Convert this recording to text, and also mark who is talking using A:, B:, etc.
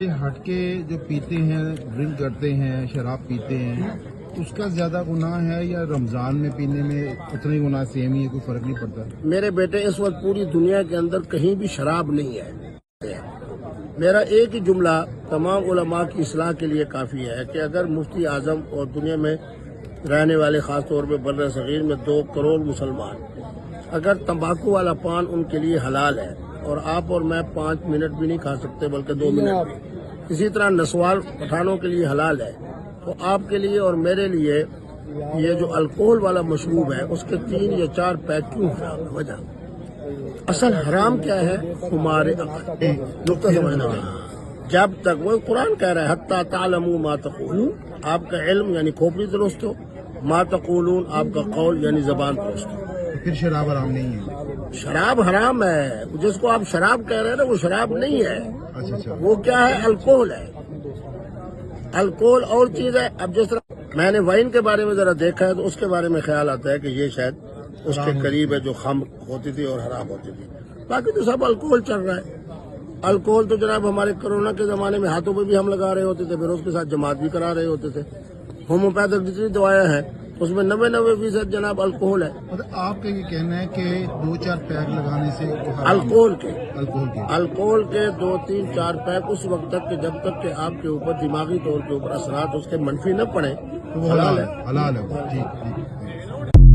A: ہٹ کے جو پیتے ہیں، ڈرنک کرتے ہیں، شراب پیتے ہیں، اس کا زیادہ گناہ ہے یا رمضان میں پینے میں اتنی گناہ سیم ہی ہے، کوئی فرق نہیں پڑتا؟
B: میرے بیٹے اس وقت پوری دنیا کے اندر کہیں بھی شراب نہیں ہے۔ میرا ایک ہی جملہ تمام علماء کی اصلاح کے لیے کافی ہے کہ اگر مفتی اعظم اور دنیا میں رہنے والے خاص طور پہ بر صغیر میں 2 کروڑ مسلمان اگر تمباکو والا پان ان کے لیے حلال ہے اور آپ اور میں 5 منٹ بھی نہیں کھا سکتے بلکہ 2 منٹ بھی، اسی طرح نسوار پٹھانوں کے لیے حلال ہے، تو آپ کے لیے اور میرے لیے یہ جو الکوہل والا مشروب ہے اس کے 3 یا 4 پیک کیوں حرام ہے؟ وجہ اصل حرام کیا ہے؟ ہمارے نقطہ سمجھنا جب تک وہ قرآن کہہ رہا ہے حتی تعلموا ما تقولون، آپ کا علم یعنی کھوپڑی درست ہو، ما تقولون آپ کا قول یعنی زبان درست ہو۔
A: پھر شراب حرام نہیں ہے؟
B: شراب حرام ہے، جس کو آپ شراب کہہ رہے ہیں نا وہ شراب نہیں ہے،
A: اچھا،
B: وہ کیا ہے؟ الکوہل ہے۔ الکوہل اور چیز ہے۔ اب جس طرح میں نے وائن کے بارے میں ذرا دیکھا ہے تو اس کے بارے میں خیال آتا ہے کہ یہ شاید اس کے قریب ہے جو خمر ہوتی تھی اور حرام ہوتی تھی، باقی تو سب الکوہل چل رہا ہے۔ الکوہل تو جناب ہمارے کرونا کے زمانے میں ہاتھوں پہ بھی ہم لگا رہے ہوتے تھے، پھر اس کے ساتھ جماعت بھی کرا رہے ہوتے تھے۔ ہومیوپیتھک جتنی دوائیں ہیں اس میں 90% جناب الکوہل ہے۔
A: مطلب آپ کا یہ کہنا ہے کہ 2-4 پیک لگانے سے
B: الکوہل کے 2-3-4 پیک اس وقت تک کہ جب تک کہ آپ کے اوپر دماغی طور کے اوپر اثرات اس کے منفی نہ پڑے
A: تو وہ حلال ہے۔ جی۔